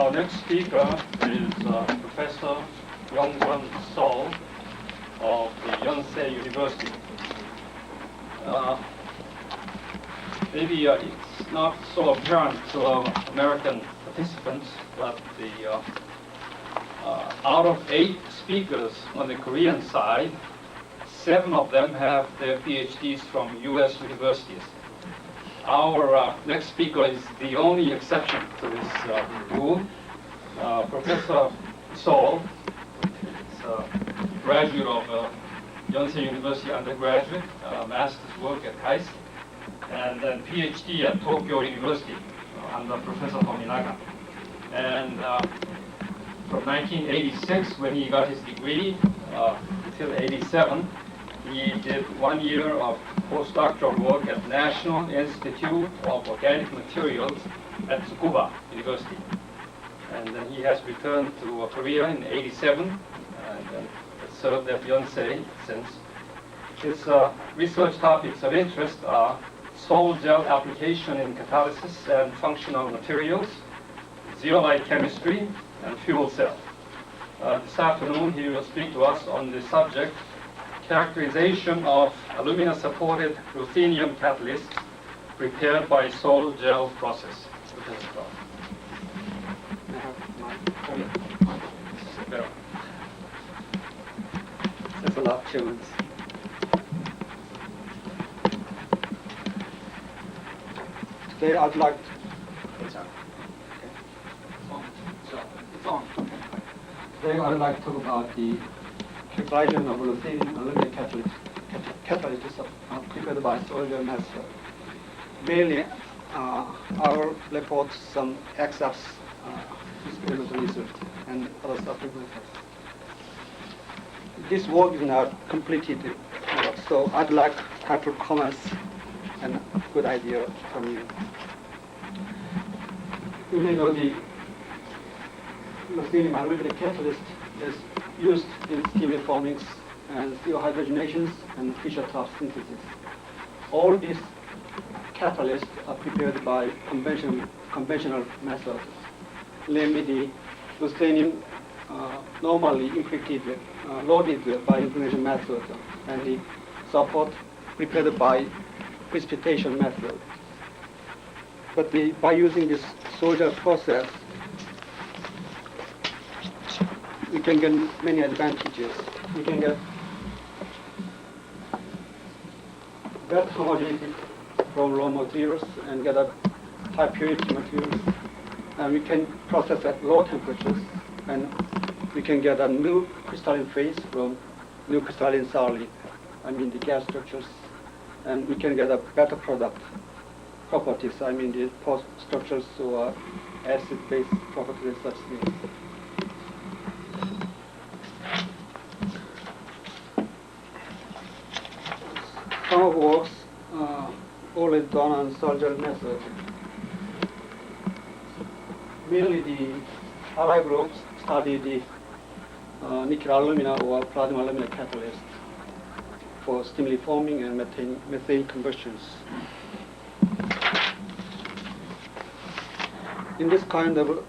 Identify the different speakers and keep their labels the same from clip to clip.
Speaker 1: Our next speaker is Professor Young-Won Seol of the Yonsei University. Maybe it's not so apparent to our American participants, but out of 8 speakers on the Korean side, 7 of them have their PhDs from U.S. universities. Our next speaker is the only exception to this rule. Professor Seol is a graduate of Yonsei University undergraduate, master's work at KAIST, and then PhD at Tokyo University under Professor Tominaga. And from 1986, when he got his degree, until 87, he did 1 year of postdoctoral work at National Institute of Organic Materials at Tsukuba University. And then he has returned to Korea in 87 and served at Yonsei since. His research topics of interest are sol gel application in catalysis and functional materials, zeolite chemistry, and fuel cell. This afternoon he will speak to us on the subject characterization of alumina-supported ruthenium catalysts prepared by sol gel process.
Speaker 2: There's a lot of tunes. Today I'd like to... Today I'd like to talk about the characterization of ruthenium alumina catalysts prepared by sol gel method. Mainly, our reports some excerpts experimental research and other supplemental. This work is not completed, so I'd like a couple of comments and a good idea from you. You may know the ruthenium alumina catalyst is used in steam reformings and steel hydrogenations and Fischer-Tropsch synthesis. All these catalysts are prepared by conventional methods. Namely, the ruthenium normally loaded by impregnating method, and the support prepared by precipitation method. But by using this sol gel process, we can get many advantages. We can get better homogeneity from raw materials and get a high purity materials. And we can process at low temperatures, and we can get a new crystalline phase from new crystalline solid, the gas structures, and we can get a better product properties, the post structures or acid-base properties and such things. Some of works already done on sol gel method. Mainly the allied groups study the nickel alumina or plasma alumina catalyst for steam reforming and methane combustions. In this kind of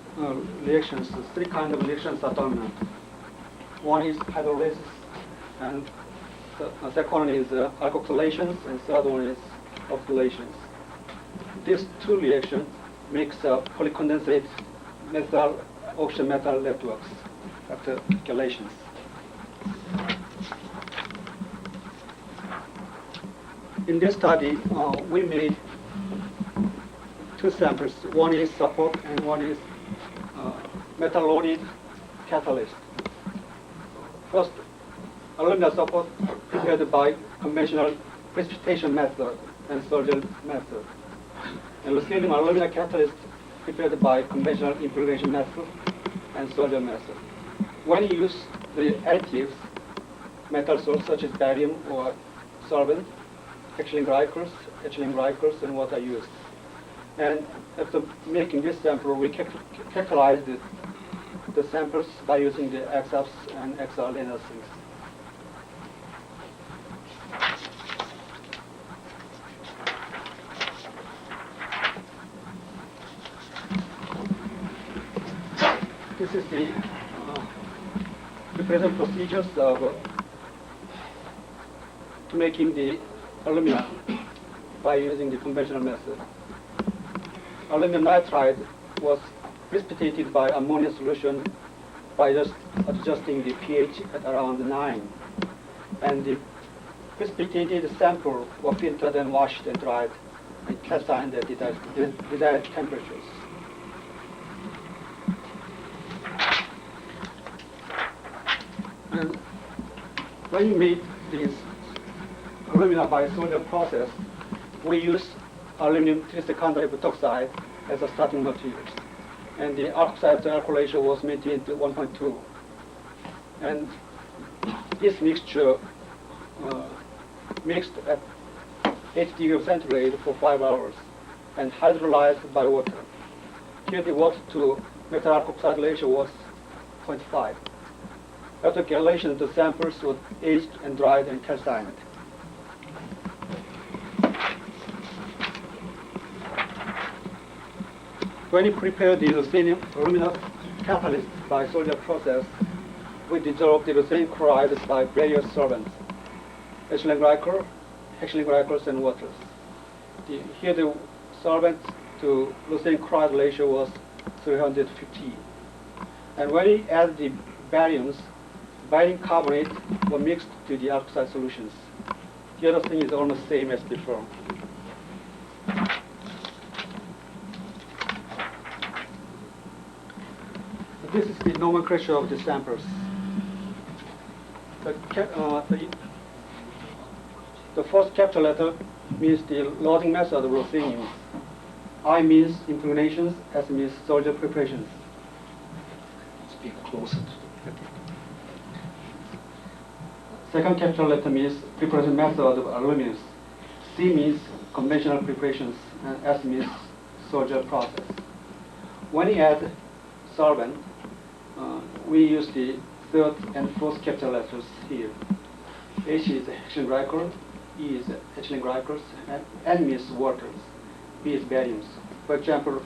Speaker 2: reactions, 3 kinds of reactions are dominant. One is hydrolysis, and the second one is alkoxylations, and third one is oxydations. These 2 reactions makes polycondensate methyl oxygen metal networks after chelations. In this study, we made 2 samples. One is support and one is metal-loaded catalyst. First, alumina support prepared by conventional precipitation method and sol gel method. And ruthenium alumina catalyst prepared by conventional impregnation method and sol gel method. When you use the additives, metal salts such as barium or solvent, ethylene glycols, and water used. And after making this sample, we characterized the samples by using the XFs and XR analysis. This is the present procedures of making the aluminum by using the conventional method. Aluminum nitride was precipitated by ammonia solution by just adjusting the pH at around 9. And the precipitated sample were filtered and washed and dried and calcined at desired temperatures. And when you make these alumina by solder process, we use aluminum trisecondrite butoxide as a starting material. And the oxide to alcohol ratio was maintained to 1.2. And this mixture mixed at 8 degrees centigrade for 5 hours and hydrolyzed by water. Here the water to metal oxide ratio was 0.5. After calculation, the samples were aged and dried and calcined. When you prepare the ruthenium alumina catalyst by solder process, we dissolve the ruthenium chloride by various solvents, ethylene glycols, and waters. Here the solvent to ruthenium chloride ratio was 350. And when you add the bariums, barium carbonate were mixed to the oxide solutions. The other thing is almost same as before. This is the nomenclature of the samples. The first capital letter means the loading method of ruthenium. I means impregnations, S means solder preparations.
Speaker 1: Speak closer to
Speaker 2: Second capital letter means preparation method of aluminum. C means conventional preparations, and S means solder process. When you add solvent, we use the third and fourth capital letters here. H is ethylene glycol, E is ethylene glycols, and N means waters, B is bariums. For example,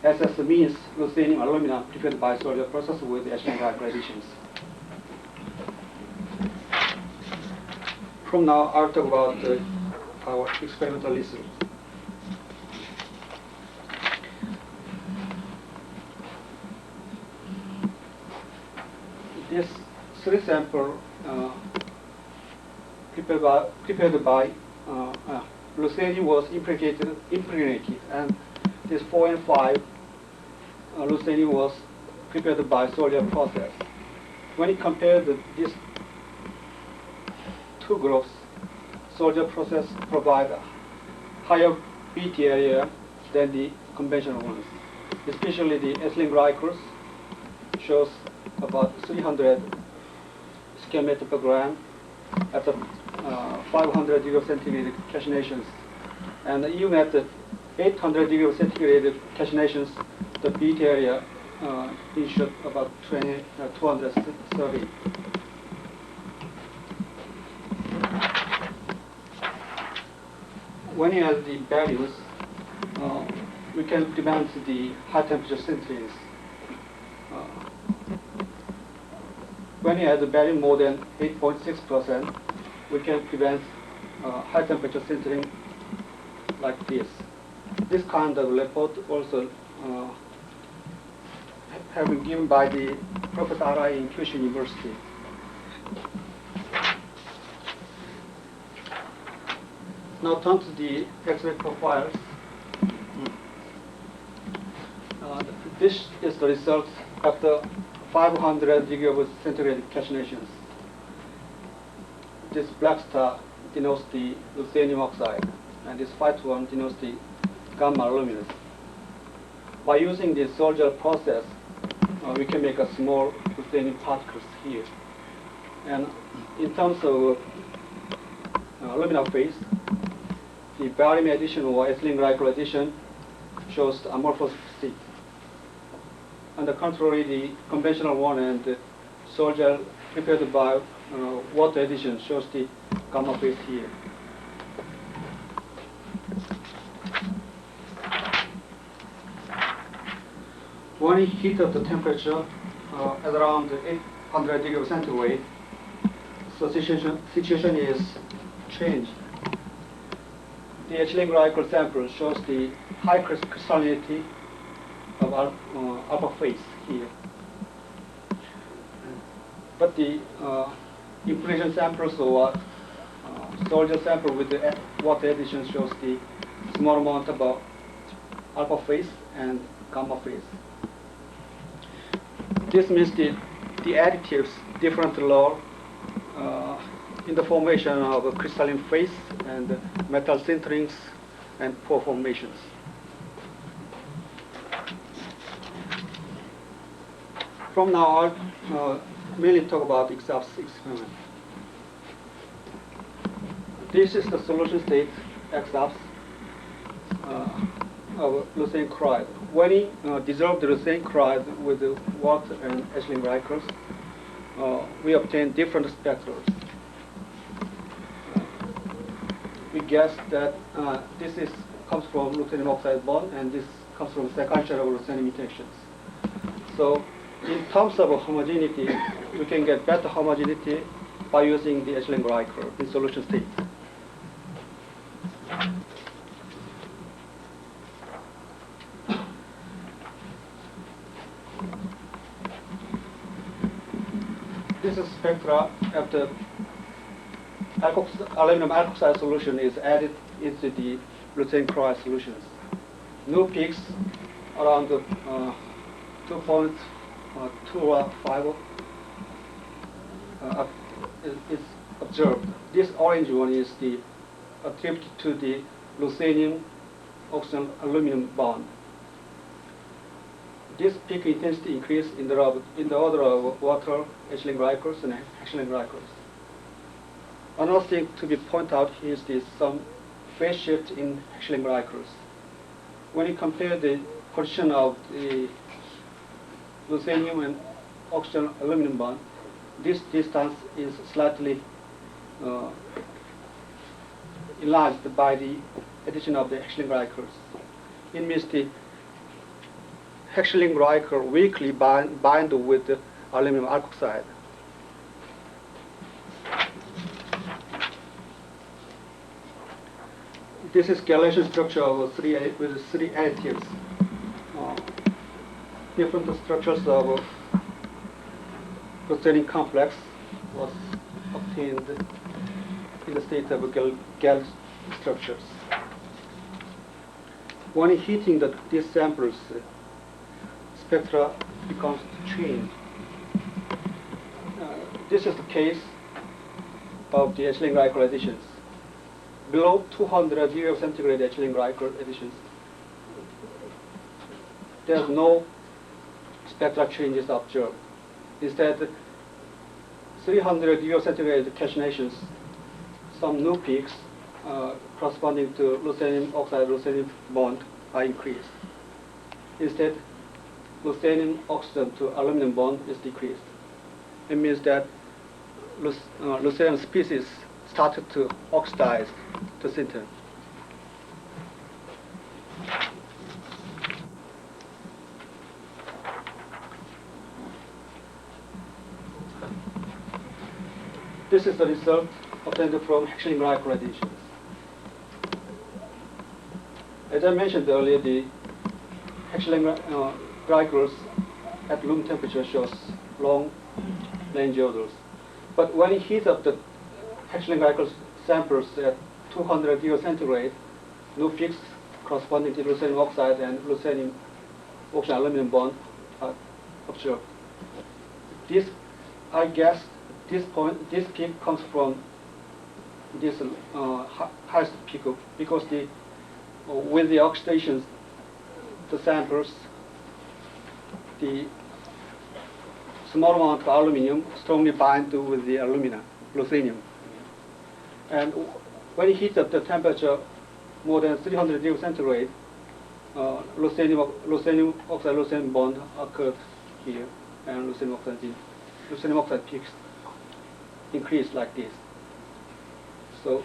Speaker 2: SS means ruthenium alumina prepared by solder process with ethylene glycol additions. From now, I'll talk about our experimental results. This 3 sample prepared by ruthenium was impregnated, and this 4 and 5 ruthenium was prepared by solder process. When you compare these 2 groups, solder process provide a higher BT area than the conventional ones. Especially the ethylene glycols shows about 300 square meter per gram at 500 degrees centigrade calcinations. And even at the 800 degrees centigrade calcinations, the beat area is about 230. When you add the values, we can demand the high temperature sintering. When you add the value more than 8.6%, we can prevent high temperature sintering like this. This kind of report also have been given by the Professor Arai in Kyushu University. Now turn to the X-ray profiles. This is the result after 500 degrees centigrade calcinations. This black star denotes the ruthenium oxide, and this white one denotes the gamma aluminum. By using the solder process, we can make a small ruthenium particles here. And in terms of alumina phase, the barium addition or ethylene glycol addition shows amorphous state. On the contrary, the conventional one and the solder prepared by water addition shows the gamma phase here. When you heat up the temperature, at around 800 degrees centigrade, so situation is changed. The ethylene glycol sample shows the high crystallinity of alpha phase here. But the impurity samples or soldier sample with the water addition shows the small amount of alpha phase and gamma phase. This means the additives different role in the formation of a crystalline phase and metal sinterings and pore formations. From now on, mainly talk about EXAPS experiment. This is the solution state EXAPS of lucerne chloride. When we dissolve the lucerne chloride with the water and ethylene glycols, we obtain different spectra. We guess that this comes from lutetium oxide bond, and this comes from sequential of lucerne mutations. So, in terms of homogeneity, we can get better homogeneity by using the ethylene glycol in solution state. This is spectra after aluminum alkoxide solution is added into the lucerne chloride solutions. New peaks around 2.25 is observed. This orange one is attributed to the lutetium oxygen aluminum bond. This peak intensity increase in the order of water, ethylene glycols, and ethylene glycols. Another thing to be pointed out here is some phase shift in ethylene glycols. When you compare the position of the lutetium and oxygen aluminum bond, this distance is slightly enlarged by the addition of the ethylene glycols. It means the ethylene glycol weakly bind with the aluminum alkoxide. This is chelation structure of with three additives. Different structures of protein complex was obtained in the state of gal structures. When heating these samples, spectra becomes changed. This is the case of the ethylene glycol additions. Below 200 degrees centigrade ethylene glycol additions, there's no spectral changes observed. Instead, 300 degrees centigrade calcinations, some new peaks corresponding to lutetium oxide lutetium bond are increased. Instead, lutetium oxygen to aluminum bond is decreased. It means that lutetium species started to oxidize to sinter. This is the result obtained from ethylene glycol additions. As I mentioned earlier, the ethylene glycols at room temperature shows long range odors. But when you heat up the ethylene glycol samples at 200 degrees centigrade, no peaks corresponding to lutetium oxide and lutetium oxygen aluminum bond are observed. This, I guess, this peak comes from this highest peak because with the oxidations, the samples, the small amount of aluminum strongly bind with the lutetium. And when you heat up the temperature more than 300 degrees centigrade, lutetium oxide lutetium bond occurred here, and lutetium oxide peaks increase like this. So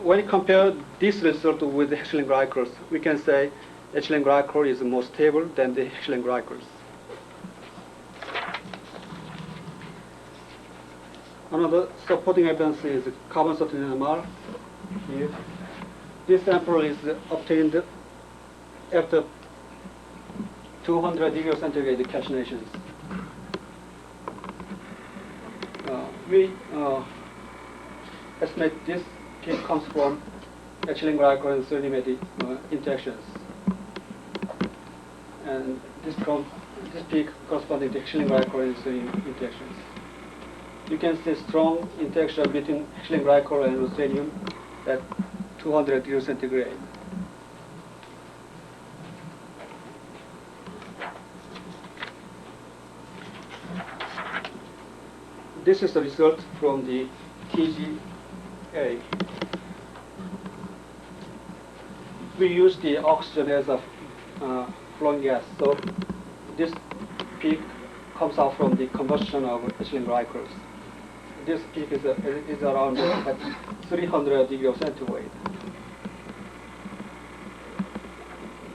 Speaker 2: when you compare this result with the ethylene glycols, we can say ethylene glycol is more stable than the ethylene glycols. Another supporting evidence is carbon 13 NMR. Here. This sample is obtained after 200 degrees centigrade calcinations. We estimate this peak comes from ethylene glycol and sodium interactions. And this peak corresponding to ethylene glycol and sodium interactions. You can see strong interaction between ethylene glycol and ruthenium at 200 degrees centigrade. This is the result from the TGA. We use the oxygen as a flowing gas, so this peak comes out from the combustion of ethylene glycols. This peak is around at 300 degrees centigrade.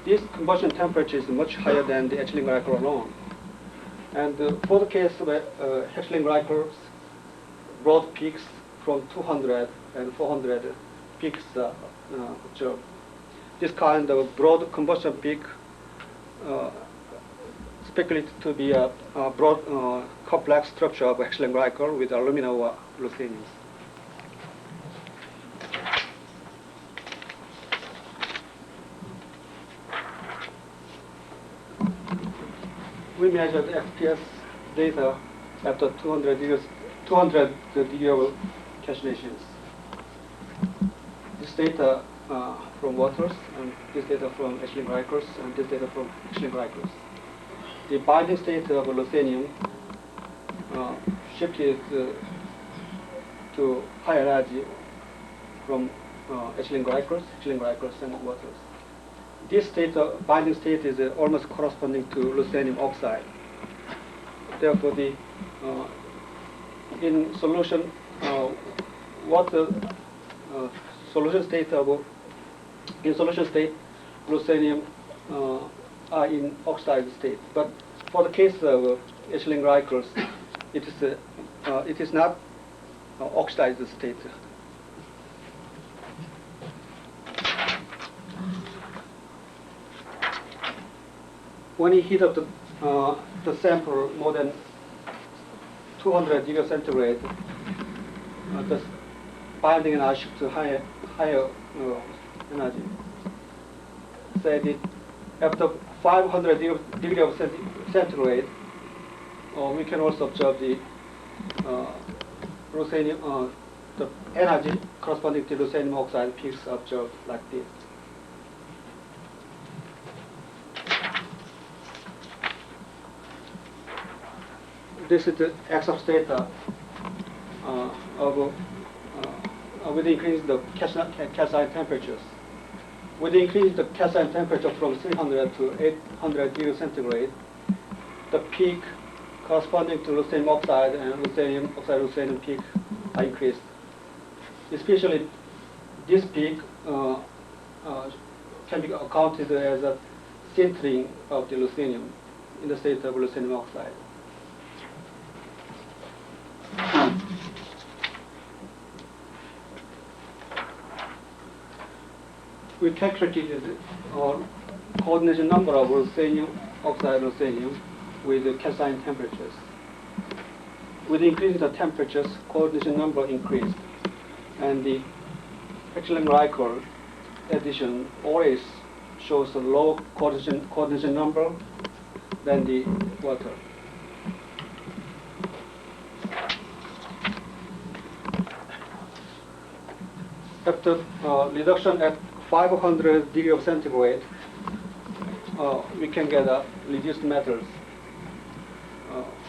Speaker 2: This combustion temperature is much higher than the ethylene glycol alone. And for the case where ethylene glycols brought peaks from 200 and 400 peaks observed. This kind of broad combustion peak speculated to be a broad complex structure of ethylene glycol with alumina or ruthenium. We measured FPS data after 200 degree calculations. This data from waters, and this data from ethylene glycols, and this data from ethylene glycols. The binding state of ruthenium shifted to higher energy from ethylene glycols and waters. This binding state is almost corresponding to ruthenium oxide. Therefore, the in solution, solution state ruthenium are in oxide state. But for the case of ethylene glycols, it is not oxidized state. When you heat up the sample more than 200 degrees centigrade, the binding energy shifts to higher energy. Say that after 500 degrees of centigrade, we can also observe the ruthenium, the energy corresponding to ruthenium oxide peaks observed like this. This is the x-ray data with the increase in the calcine temperatures. With the increase in the calcine temperature from 300 to 800 degrees centigrade, the peak corresponding to ruthenium oxide and ruthenium peak are increased. Especially this peak can be accounted as a sintering of the ruthenium in the state of ruthenium oxide. We calculated coordination number of ruthenium oxide ruthenium with the calcine temperatures. With increasing the temperatures, coordination number increased, and the ethylene glycol addition always shows a low coordination number than the water. After reduction at 500 degrees centigrade, we can get reduced metals.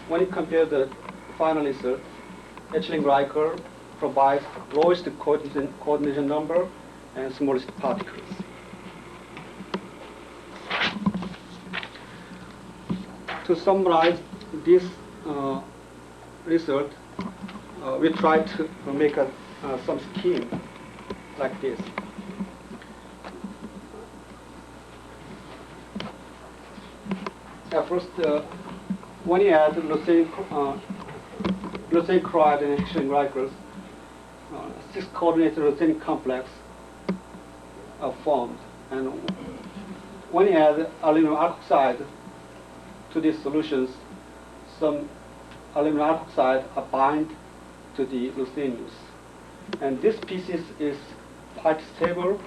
Speaker 2: When you compare the final result, ethylene glycol provides lowest coordination number and smallest particles. To summarize this result, we tried to make some scheme like this. First, when you add ruthenium leucine chloride and hexylene glycols, 6-coordinated leucine complex are formed. And when you add aluminum alkoxide to these solutions, some aluminum alkoxide are bind to the leucinous. And this species is quite stable,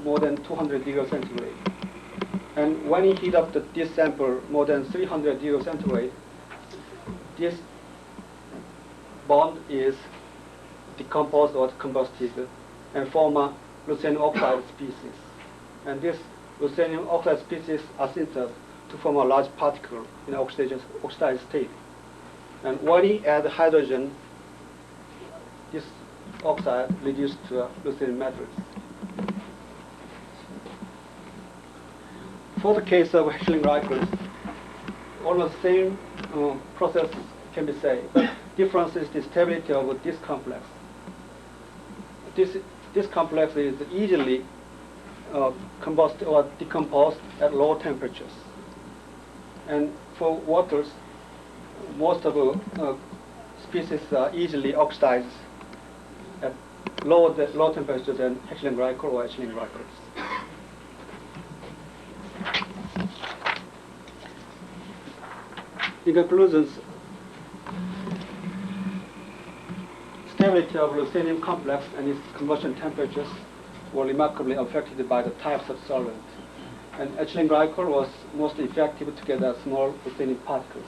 Speaker 2: more than 200 degrees centigrade. And when you heat up this sample more than 300 degrees centigrade, this bond is decomposed or combusted and form a leucine oxide species. And this leucine oxide species are synthesized to form a large particle in oxidized state. And when you add hydrogen, this oxide reduced to a leucine matrix. For the case of hexylene glycols, almost the same process can be said, but difference is the stability of this complex. This complex is easily combusted or decomposed at low temperatures. And for waters, most of the species are easily oxidized at low temperature than hexylene glycol or ethylene glycols. In conclusion, stability of leucinium complex and its combustion temperatures were remarkably affected by the types of solvent. And ethylene glycol was most effective to get small leucinium particles.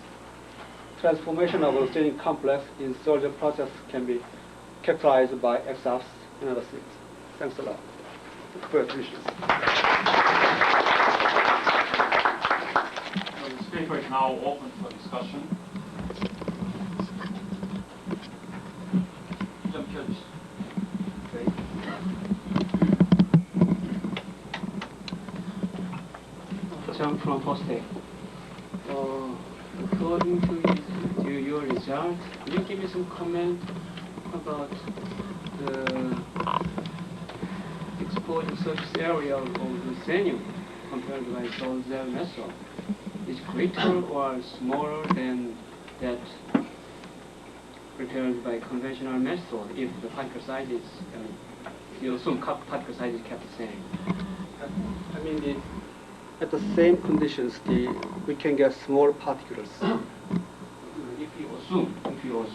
Speaker 2: Transformation of leucinium complex in solid process can be characterized by X-axis and other things. Thanks a lot for your attention.
Speaker 1: The paper is now open for discussion.
Speaker 3: From Poste. According to your result, could you give me some comment about the exposure surface area of leucinium compared with solid methyl? Is it greater or smaller than that prepared by conventional methyl if the particle size is, you assume particle size is kept the same?
Speaker 2: I mean, at the same conditions, we can get small particles.
Speaker 3: If you assume particle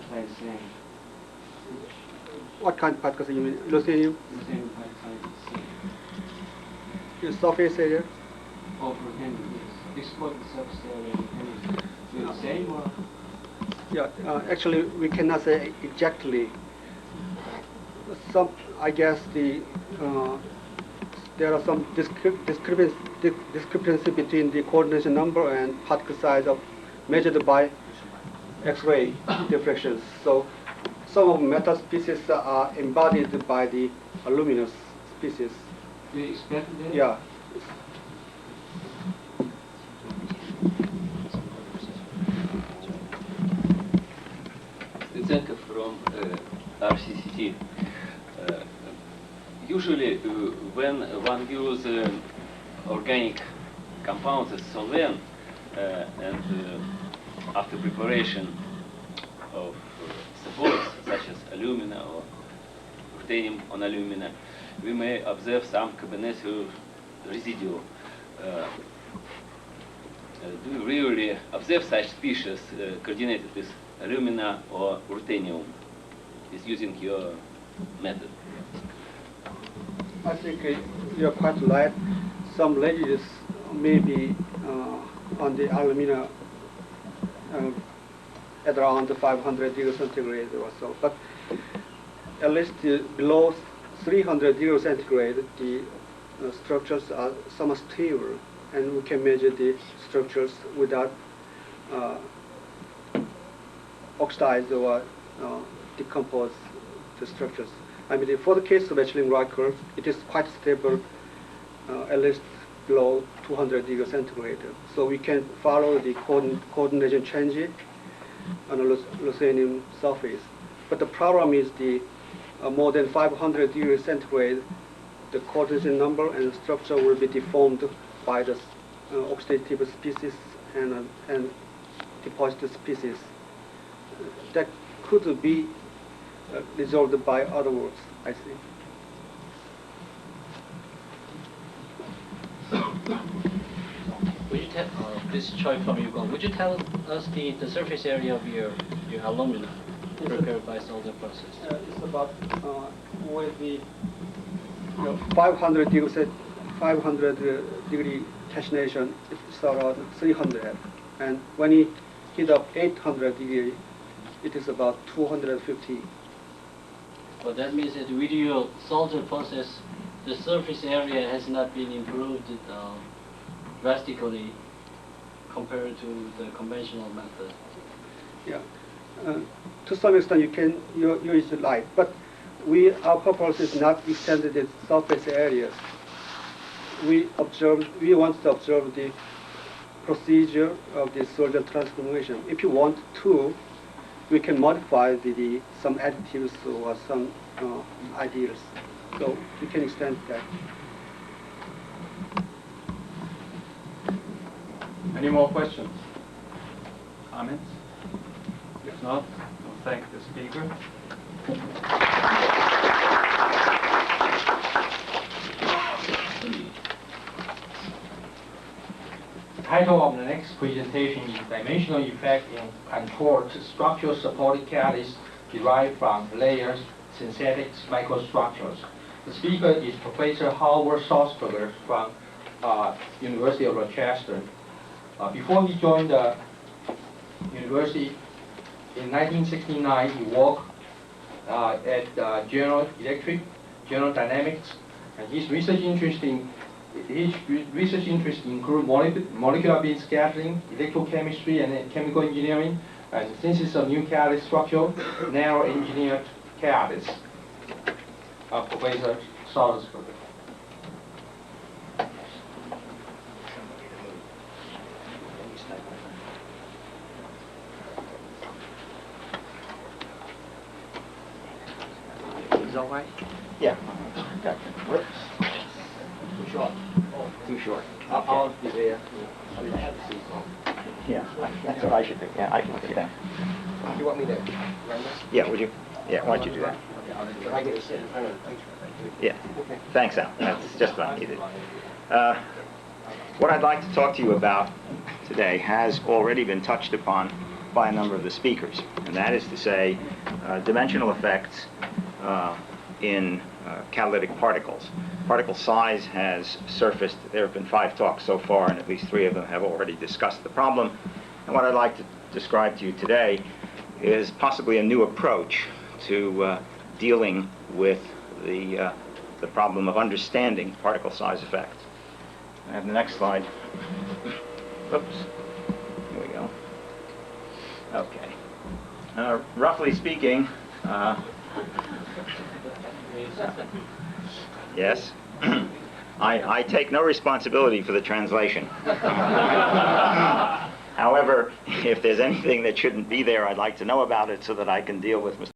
Speaker 3: size is same.
Speaker 2: What kind of particles you mean? Leucinium?
Speaker 3: Leucinium particle size is same.
Speaker 2: The surface area?
Speaker 3: Or pretend, yes. Explode the surface area is the same or?
Speaker 2: Yeah, actually we cannot say exactly. I guess there are some discrepancy between the coordination number and particle size measured by X-ray diffractions. So some of metal species are embodied by the aluminous species.
Speaker 3: Do you expect that?
Speaker 2: Yeah.
Speaker 4: Zenka from RCCT. Usually, when one uses organic compounds as solvent, and after preparation of supports such as alumina or ruthenium on alumina, we may observe some carbonaceous residue. Do you really observe such species coordinated with alumina or ruthenium? Is using your method?
Speaker 2: I think you're quite right. Some ledges may be on the alumina at around 500 degrees centigrade or so. But at least below 300 degrees centigrade, the structures are somewhat stable, and we can measure the structures without oxidize or decompose the structures. I mean, for the case of ethylene glycol, it is quite stable, at least below 200 degrees centigrade. So we can follow the coordination change on a leucinium surface. But the problem is the more than 500 degrees centigrade, the coordination number and structure will be deformed by the oxidative species and deposited species. that could be resolved by other words, I think.
Speaker 5: Would you tell, this is Choi from Yukon. Would you tell us the surface area of your alumina prepared by solder process?
Speaker 2: It's about with the 500 degree calcination, it's around 300, and when you heat up 800 degree, it is about 250.
Speaker 5: Well, that means that with your solder process, the surface area has not been improved drastically compared to the conventional method.
Speaker 2: Yeah, to some extent you can use light, but our purpose is not extended the surface areas. We want to observe the procedure of the solder transformation. If you want to, we can modify some additives or some ideas. So we can extend that.
Speaker 1: Any more questions? Comments? If not, we'll thank the speaker.
Speaker 6: The title of the next presentation is Dimensional Effect in Controlled Structural Supported Catalysts Derived from Layers Synthetic Microstructures. The speaker is Professor Hao Soo from University of Rochester. Before he joined the university in 1969, he worked at General Electric, General Dynamics, and his research interests include molecular beam scattering, electrochemistry, and chemical engineering, and synthesis of new catalyst structure, narrow engineered catalysts. Professor Salzberger.
Speaker 7: Is that right? Yeah. Gotcha. Whoops. Too short. Too short. I'll be there. Yeah, that's what I should do. Yeah, I can do that. You want me to run this? Yeah, would you? Yeah, why don't you do that? If I get a sit in front of it. Yeah. Thanks, Al. That's just what I needed. What I'd like to talk to you about today has already been touched upon by a number of the speakers, and that is to say dimensional effects in catalytic particles. Particle size has surfaced. There have been 5 talks so far, and at least 3 of them have already discussed the problem. And what I'd like to describe to you today is possibly a new approach to dealing with the problem of understanding particle size effects. I have the next slide. Oops. Here we go. Okay. Roughly speaking, yes, I take no responsibility for the translation. However, if there's anything that shouldn't be there, I'd like to know about it so that I can deal with Mr.